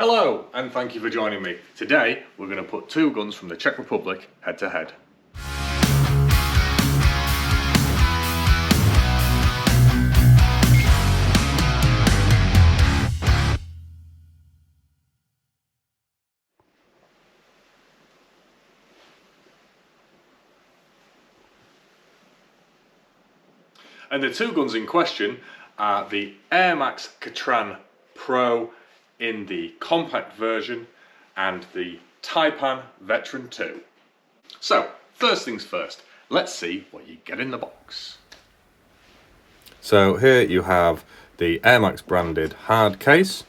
Hello, and thank you for joining me. Today, we're going to put two guns from the Czech Republic head to head. And the two guns in question are the Air Maks Katran Pro in the compact version and the Tapian Veteran II. So, first things first, let's see what you get in the box. So here you have the Air Maks branded hard case.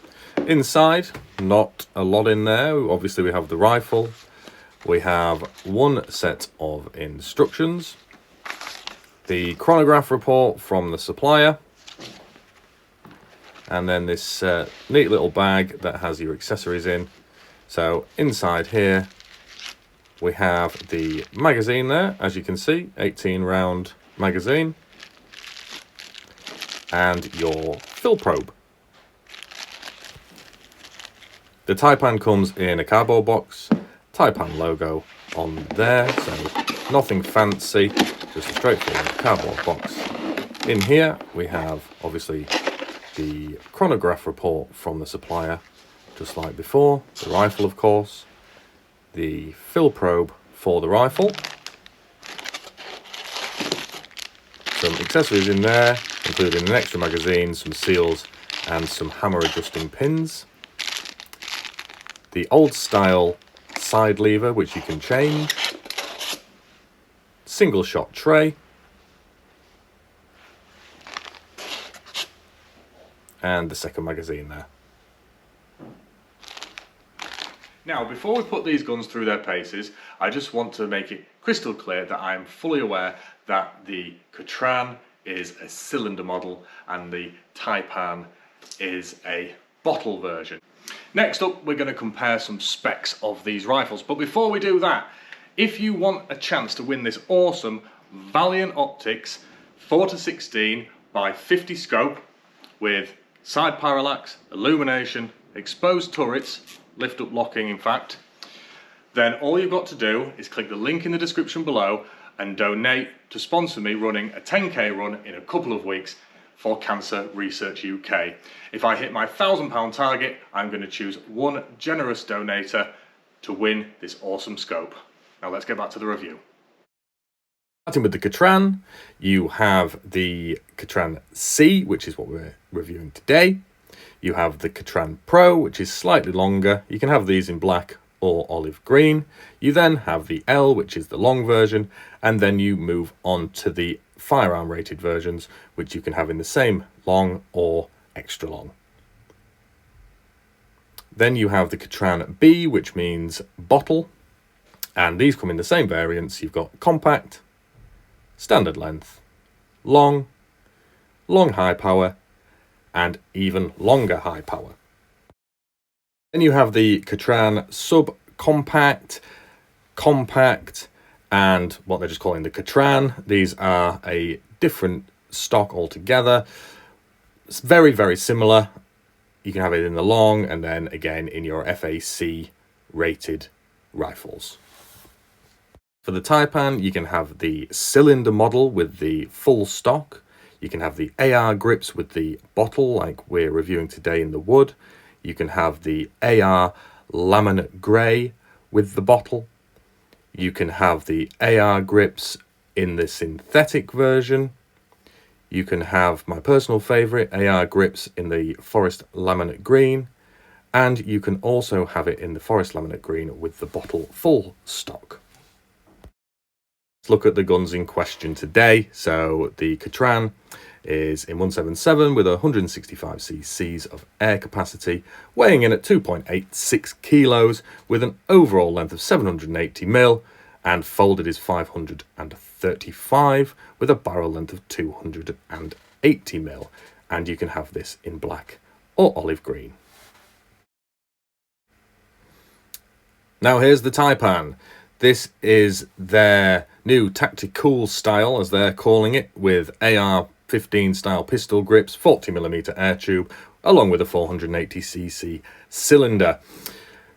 Inside, not a lot in there. Obviously we have the rifle. We have one set of instructions, the chronograph report from the supplier, and then this neat little bag that has your accessories in. So inside here we have the magazine there, as you can see, 18 round magazine, and your fill probe. The Taipan comes in a cardboard box, Taipan logo on there, so nothing fancy, just a straightforward cardboard box. In here we have obviously the chronograph report from the supplier, just like before, the rifle of course, the fill probe for the rifle, some accessories in there including an extra magazine, some seals and some hammer adjusting pins, the old style side lever which you can change, single shot tray, and the second magazine there. Now, before we put these guns through their paces, I just want to make it crystal clear that I am fully aware that the Katran is a cylinder model and the Taipan is a bottle version. Next up, we're going to compare some specs of these rifles. But before we do that, if you want a chance to win this awesome Valiant Optics 4-16 by 50 scope with side parallax, illumination, exposed turrets, lift up locking in fact, then all you've got to do is click the link in the description below and donate to sponsor me running a 10k run in a couple of weeks for Cancer Research UK. If I hit my £1,000 target, I'm going to choose one generous donator to win this awesome scope. Now let's get back to the review. Starting with the Katran, you have the Katran C, which is what we're reviewing today. You have the Katran Pro, which is slightly longer. You can have these in black or olive green. You then have the L, which is the long version, and then you move on to the firearm rated versions, which you can have in the same long or extra long. Then you have the Katran B, which means bottle, and these come in the same variants. You've got compact, standard length, long, long high power, and even longer high power. Then you have the Katran subcompact, compact, and what they're just calling the Katran. These are a different stock altogether. It's very, very similar. You can have it in the long and then again in your FAC rated rifles. For the Taipan, you can have the cylinder model with the full stock. You can have the AR grips with the bottle like we're reviewing today in the wood. You can have the AR laminate grey with the bottle. You can have the AR grips in the synthetic version. You can have my personal favourite, AR grips in the forest laminate green. And you can also have it in the forest laminate green with the bottle full stock. Let's look at the guns in question today. So the Katran is in 177 with 165 cc's of air capacity, weighing in at 2.86 kilos with an overall length of 780 mil, and folded is 535 with a barrel length of 280 mil, and you can have this in black or olive green. Now here's the Taipan. This is their new tactical style, as they're calling it, with AR-15 style pistol grips, 40mm air tube, along with a 480cc cylinder.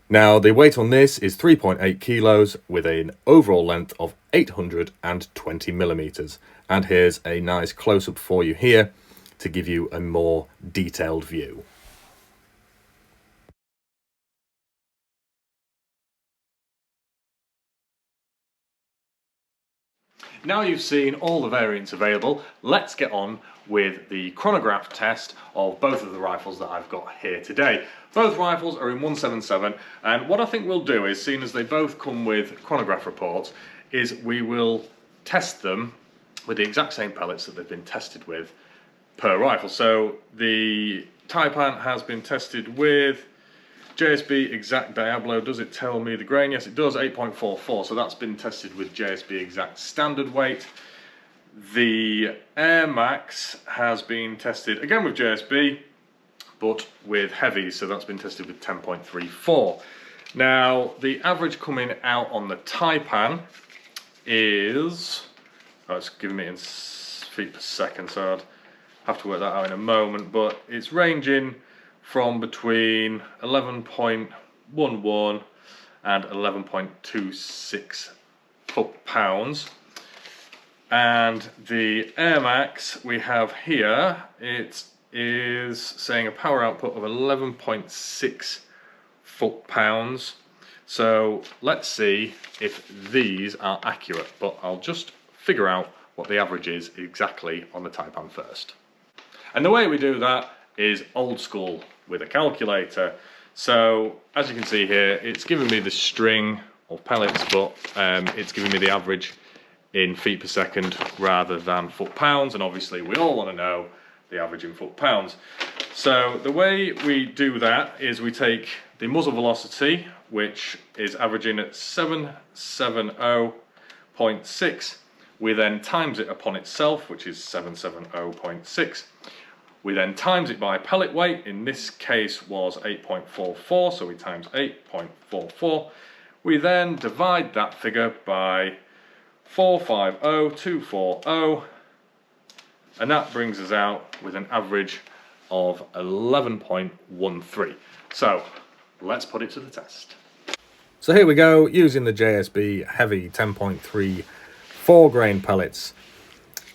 Now, the weight on this is 3.8 kilos with an overall length of 820 millimeters. And here's a nice close-up for you here to give you a more detailed view. Now you've seen all the variants available, let's get on with the chronograph test of both of the rifles that I've got here today. Both rifles are in 177, and what I think we'll do is, seeing as they both come with chronograph reports, is we will test them with the exact same pellets that they've been tested with per rifle. So the Taipan has been tested with JSB Exact Diablo. Does it tell me the grain? Yes, it does, 8.44. So that's been tested with JSB Exact standard weight. The Air Maks has been tested again with JSB, but with heavies. So that's been tested with 10.34. Now, the average coming out on the Taipan is, oh, it's giving me in feet per second, so I'd have to work that out in a moment, but it's ranging from between 11.11 and 11.26 foot-pounds. And the Air Maks we have here, it is saying a power output of 11.6 foot-pounds. So let's see if these are accurate, but I'll just figure out what the average is exactly on the Taipan first. And the way we do that is old school with a calculator. So as you can see here, it's giving me the string of pellets, but it's giving me the average in feet per second rather than foot-pounds, and obviously we all want to know the average in foot-pounds. So the way we do that is we take the muzzle velocity, which is averaging at 770.6. We then times it upon itself, which is 770.6. We then times it by pellet weight. In this case was 8.44, so we times 8.44. We then divide that figure by 450,240, and that brings us out with an average of 11.13. So let's put it to the test. So here we go, using the JSB Heavy 10.3 4-grain pellets.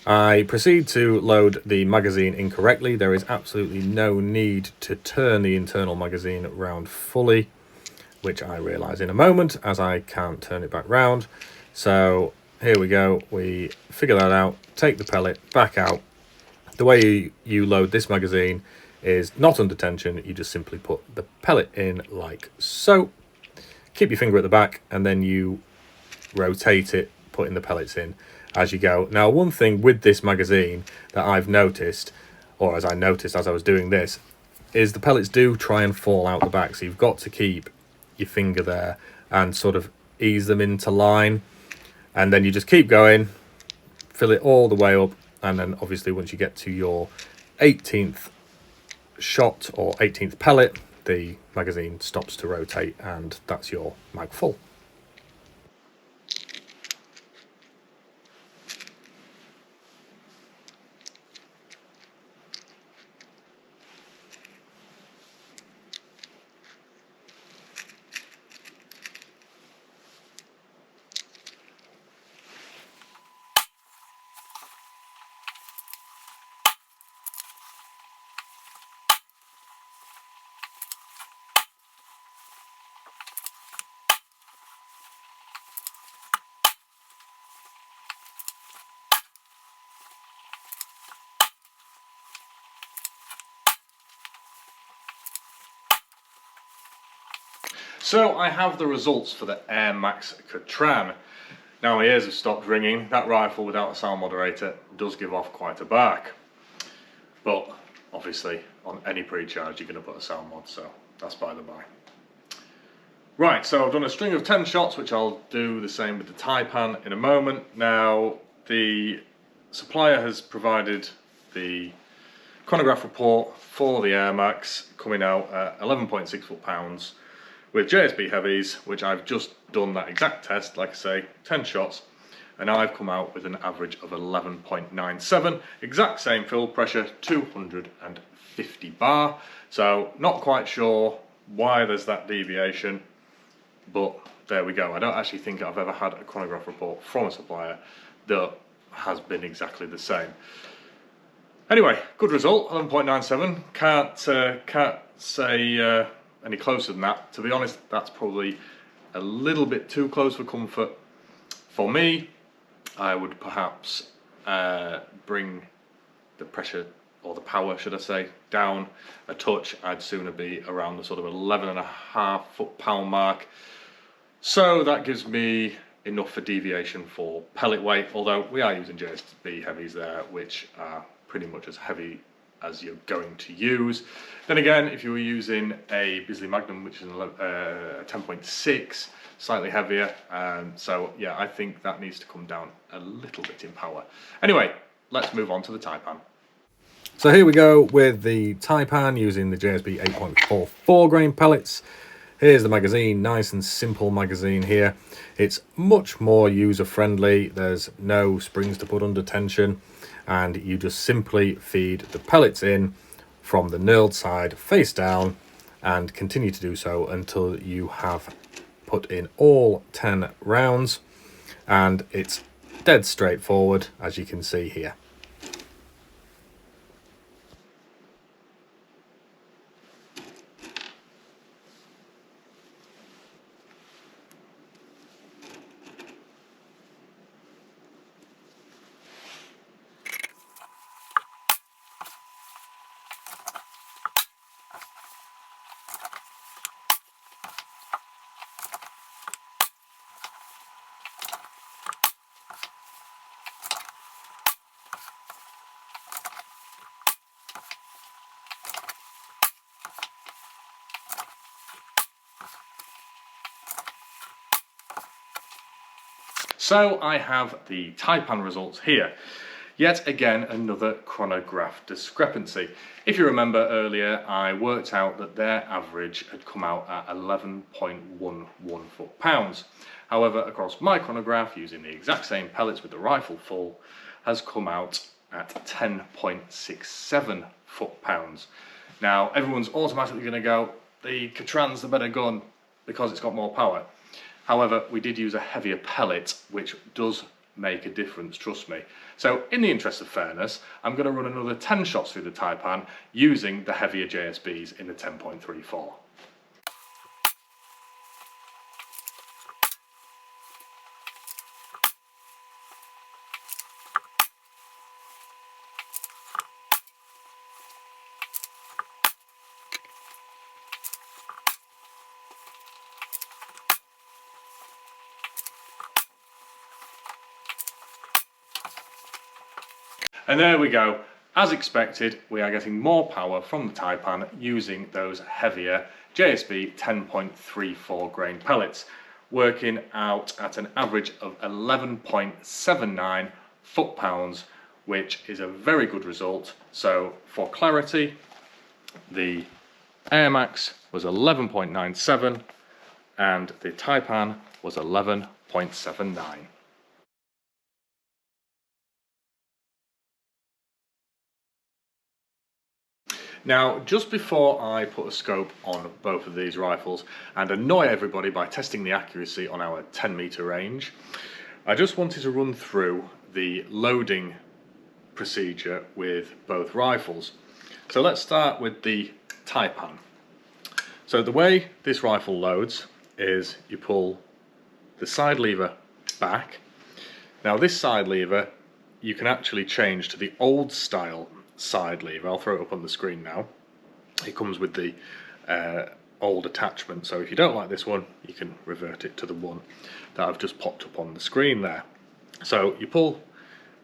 I proceed to load the magazine incorrectly. There is absolutely no need to turn the internal magazine round fully, which I realise in a moment as I can't turn it back round. So here we go, we figure that out, take the pellet back out. The way you load this magazine is not under tension, you just simply put the pellet in like so. Keep your finger at the back and then you rotate it, putting the pellets in as you go. Now, one thing with this magazine that I've noticed, or as I noticed as I was doing this, is the pellets do try and fall out the back, so you've got to keep your finger there and sort of ease them into line, and then you just keep going, fill it all the way up, and then obviously once you get to your 18th shot or 18th pellet, the magazine stops to rotate and that's your mag full. So I have the results for the Air Maks Katran. Now my ears have stopped ringing. That rifle without a sound moderator does give off quite a bark. But obviously on any pre-charge you're going to put a sound mod, so that's by the by. Right, so I've done a string of 10 shots, which I'll do the same with the Taipan in a moment. Now the supplier has provided the chronograph report for the Air Maks coming out at 11.6 foot-pounds. With JSB heavies, which I've just done that exact test, like I say, 10 shots, and I've come out with an average of 11.97, exact same fill pressure, 250 50 bar. So not quite sure why there's that deviation, but there we go. I don't actually think I've ever had a chronograph report from a supplier that has been exactly the same. Anyway, good result, 11.97. Can't say any closer than that. To be honest, that's probably a little bit too close for comfort. For me, I would perhaps bring the pressure, or the power should I say, down a touch. I'd sooner be around the sort of 11.5 foot-pound mark. So that gives me enough for deviation for pellet weight, although we are using JSB heavies there, which are pretty much as heavy as you're going to use. Then again, if you were using a Bisley Magnum, which is a 10.6, slightly heavier, so yeah, I think that needs to come down a little bit in power. Anyway, let's move on to the Taipan. So here we go with the Taipan using the JSB 8.44 grain pellets. Here's the magazine, nice and simple magazine here. It's much more user friendly. There's no springs to put under tension, and you just simply feed the pellets in from the knurled side face down and continue to do so until you have put in all 10 rounds, and it's dead straightforward, as you can see here. So I have the Taipan results here. Yet again, another chronograph discrepancy. If you remember earlier, I worked out that their average had come out at 11.11 foot-pounds. However, across my chronograph, using the exact same pellets with the rifle full, has come out at 10.67 foot-pounds. Now, everyone's automatically going to go, the Katran's the better gun because it's got more power. However, we did use a heavier pellet, which does make a difference, trust me. So in the interest of fairness, I'm going to run another 10 shots through the Taipan using the heavier JSBs in the 10.34. And there we go. As expected, we are getting more power from the Taipan using those heavier JSB 10.34 grain pellets, working out at an average of 11.79 foot-pounds, which is a very good result. So for clarity, the Air Maks was 11.97 and the Taipan was 11.79. Now, just before I put a scope on both of these rifles and annoy everybody by testing the accuracy on our 10-meter range, I just wanted to run through the loading procedure with both rifles. So let's start with the Taipan. So the way this rifle loads is you pull the side lever back. Now this side lever you can actually change to the old style side lever. I'll throw it up on the screen now. It comes with the old attachment, so if you don't like this one you can revert it to the one that I've just popped up on the screen there. So you pull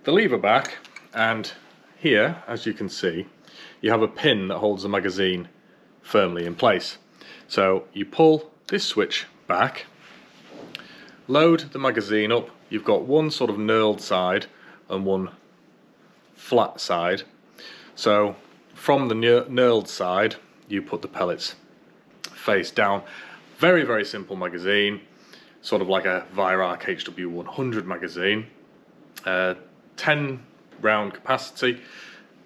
the lever back, and here, as you can see, you have a pin that holds the magazine firmly in place. So you pull this switch back, load the magazine up. You've got one sort of knurled side and one flat side. So from the knurled side you put the pellets face down. Very, very simple magazine, sort of like a Virak HW100 magazine. 10 round capacity,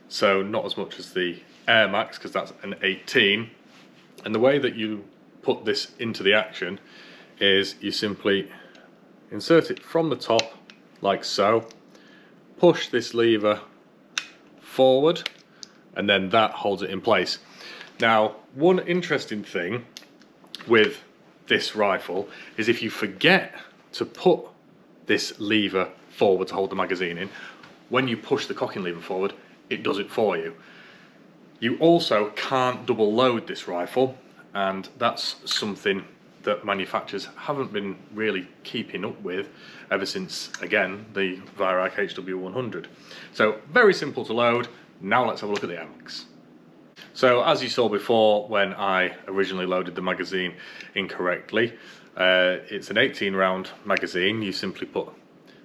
so not as much as the Air Maks because that's an 18. And the way that you put this into the action is you simply insert it from the top like so, push this lever forward, and then that holds it in place. Now, one interesting thing with this rifle is if you forget to put this lever forward to hold the magazine in, when you push the cocking lever forward, it does it for you. You also can't double load this rifle, and that's something that manufacturers haven't been really keeping up with ever since, again, the Virak HW100. So very simple to load. Now let's have a look at the Air Maks. So as you saw before when I originally loaded the magazine incorrectly, it's an 18 round magazine. You simply put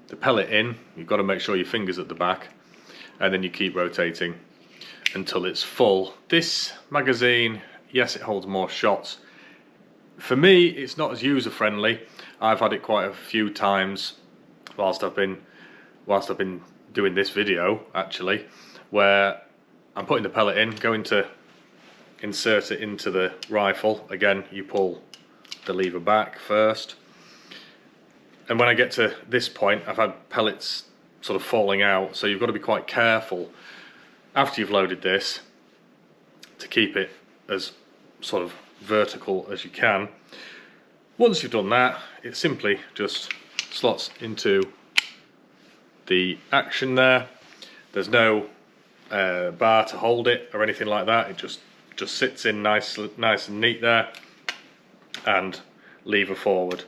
the pellet in, you've got to make sure your finger's at the back, and then you keep rotating until it's full. This magazine, yes, it holds more shots. For me, it's not as user friendly. I've had it quite a few times whilst I've been doing this video, actually, where I'm putting the pellet in, going to insert it into the rifle. Again, you pull the lever back first, and when I get to this point, I've had pellets sort of falling out, so you've got to be quite careful after you've loaded this to keep it as sort of vertical as you can. Once you've done that, it simply just slots into the action there. There's no bar to hold it or anything like that. It just sits in nice and neat there, and lever forward.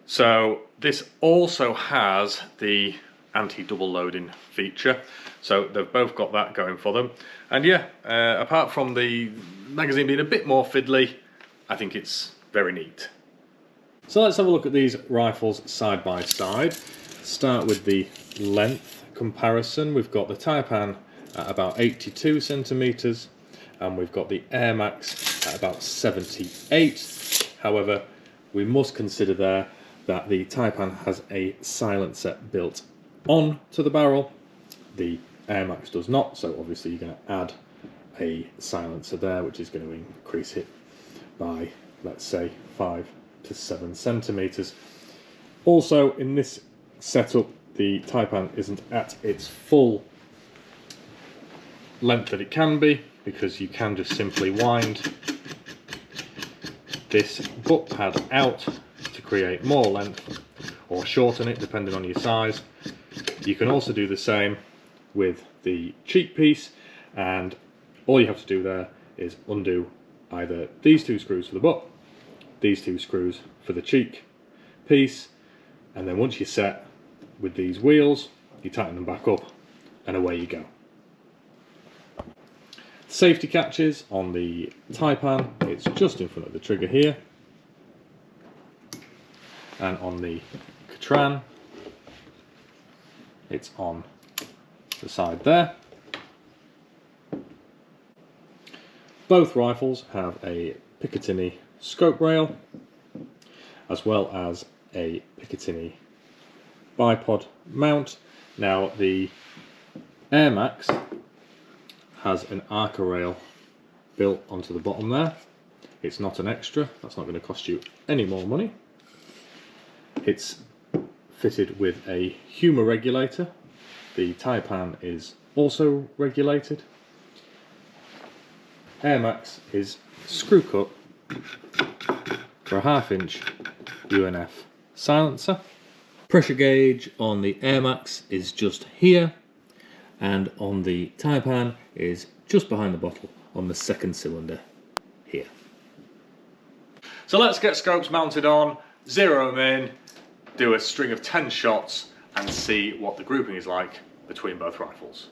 So this also has the anti-double loading feature, so they've both got that going for them. And yeah, apart from the magazine being a bit more fiddly, I think it's very neat. So let's have a look at these rifles side by side. Start with the length comparison. We've got the Taipan at about 82 centimeters, and we've got the Air Maks at about 78. However, we must consider there that the Taipan has a silencer built on to the barrel. The Air Maks does not, so obviously you're going to add a silencer there, which is going to increase it by, let's say, 5 to 7 centimeters. Also, in this setup, the Taipan isn't at its full length that it can be, because you can just simply wind this butt pad out to create more length, or shorten it depending on your size. You can also do the same with the cheek piece, and all you have to do there is undo either these two screws for the butt, these two screws for the cheek piece, and then once you're set with these wheels, you tighten them back up, and away you go. Safety catches on the Taipan, it's just in front of the trigger here, and on the Katran, it's on the side there. Both rifles have a Picatinny scope rail, as well as a Picatinny bipod mount. Now the Air Maks has an Arca rail built onto the bottom there. It's not an extra, that's not going to cost you any more money. It's fitted with a humour regulator. The Taipan is also regulated. Air Maks is screw cut for a 1/2 inch UNF silencer. Pressure gauge on the Air Maks is just here, and on the Taipan is just behind the bottle on the second cylinder here. So let's get scopes mounted on, zero them in, do a string of 10 shots and see what the grouping is like between both rifles.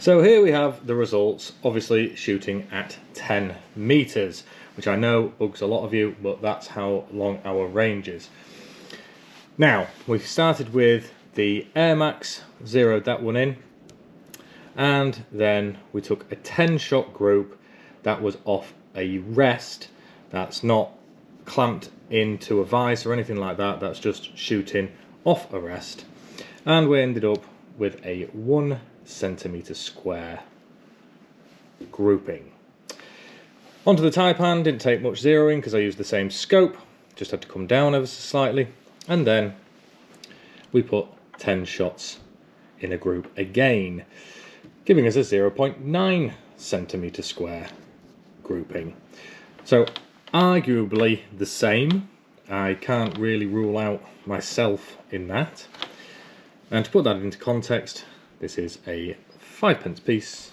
So here we have the results, obviously shooting at 10 meters, which I know bugs a lot of you, but that's how long our range is. Now, we started with the Air Maks, zeroed that one in, and then we took a 10-shot group that was off a rest. That's not clamped into a vise or anything like that, that's just shooting off a rest. And we ended up with a 1 centimetre square grouping. Onto the Taipan, didn't take much zeroing because I used the same scope, just had to come down ever so slightly, and then we put 10 shots in a group again, giving us a 0.9 centimetre square grouping. So arguably the same. I can't really rule out myself in that. And to put that into context, this is a 5p piece,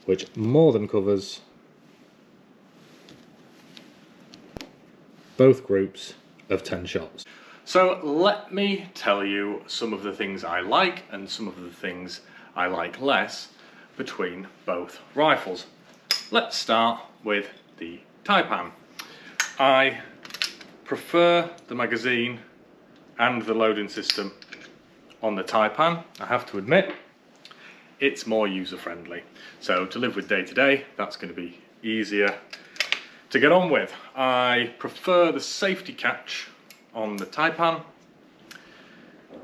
which more than covers both groups of 10 shots. So let me tell you some of the things I like and some of the things I like less between both rifles. Let's start with the Taipan. I prefer the magazine and the loading system on the Taipan. I have to admit, it's more user-friendly. So to live with day to day, that's going to be easier to get on with. I prefer the safety catch on the Taipan.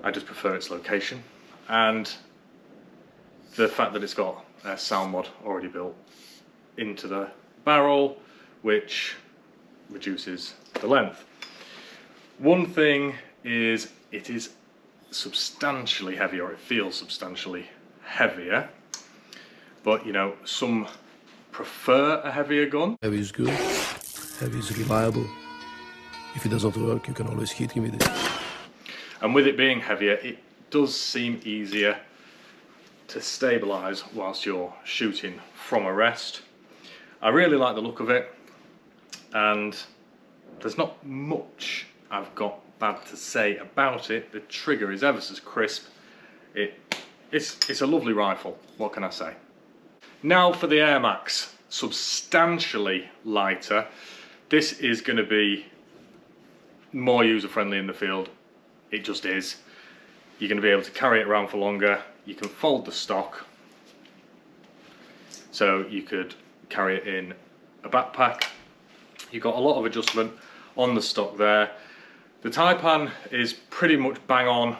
I just prefer its location and the fact that it's got a sound mod already built into the barrel, which reduces the length. One thing is it is substantially heavier, or it feels substantially heavier, but you know, some prefer a heavier gun. Heavy is good, heavy is reliable. If it doesn't work, you can always hit him with it. And with it being heavier, it does seem easier to stabilise whilst you're shooting from a rest. I really like the look of it, and there's not much I've got bad to say about it. The trigger is ever so crisp. It's a lovely rifle, what can I say? Now for the Air Maks, substantially lighter. This is going to be more user-friendly in the field. It just is. You're going to be able to carry it around for longer. You can fold the stock, so you could carry it in a backpack. You've got a lot of adjustment on the stock there. The Taipan is pretty much bang on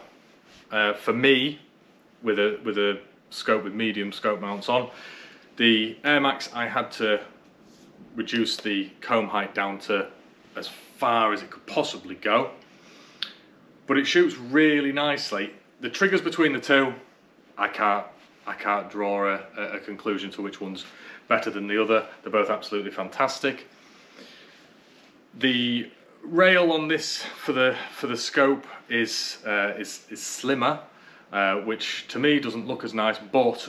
for me with a scope with medium scope mounts on. The Air Maks, I had to reduce the comb height down to as far as it could possibly go, but it shoots really nicely. The triggers between the two, I can't draw a conclusion to which one's better than the other. They're both absolutely fantastic. The rail on this for the scope is slimmer, which to me doesn't look as nice, but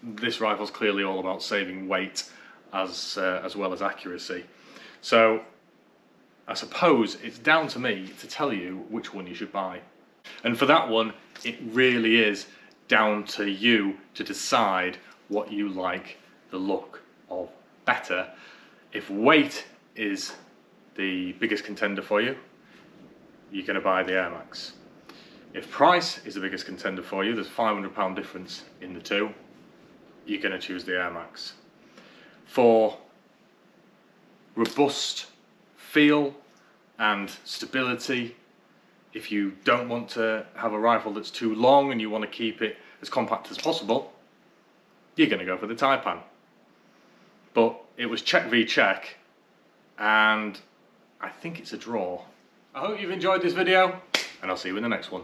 this rifle's clearly all about saving weight as well as accuracy. So I suppose it's down to me to tell you which one you should buy. And for that one, it really is down to you to decide what you like the look of better. If weight is the biggest contender for you, you're going to buy the Air Maks. If price is the biggest contender for you, there's £500 difference in the two, you're going to choose the Air Maks. For robust feel and stability, if you don't want to have a rifle that's too long and you want to keep it as compact as possible, you're going to go for the Taipan. But it was Czech v Czech, and I think it's a draw. I hope you've enjoyed this video, and I'll see you in the next one.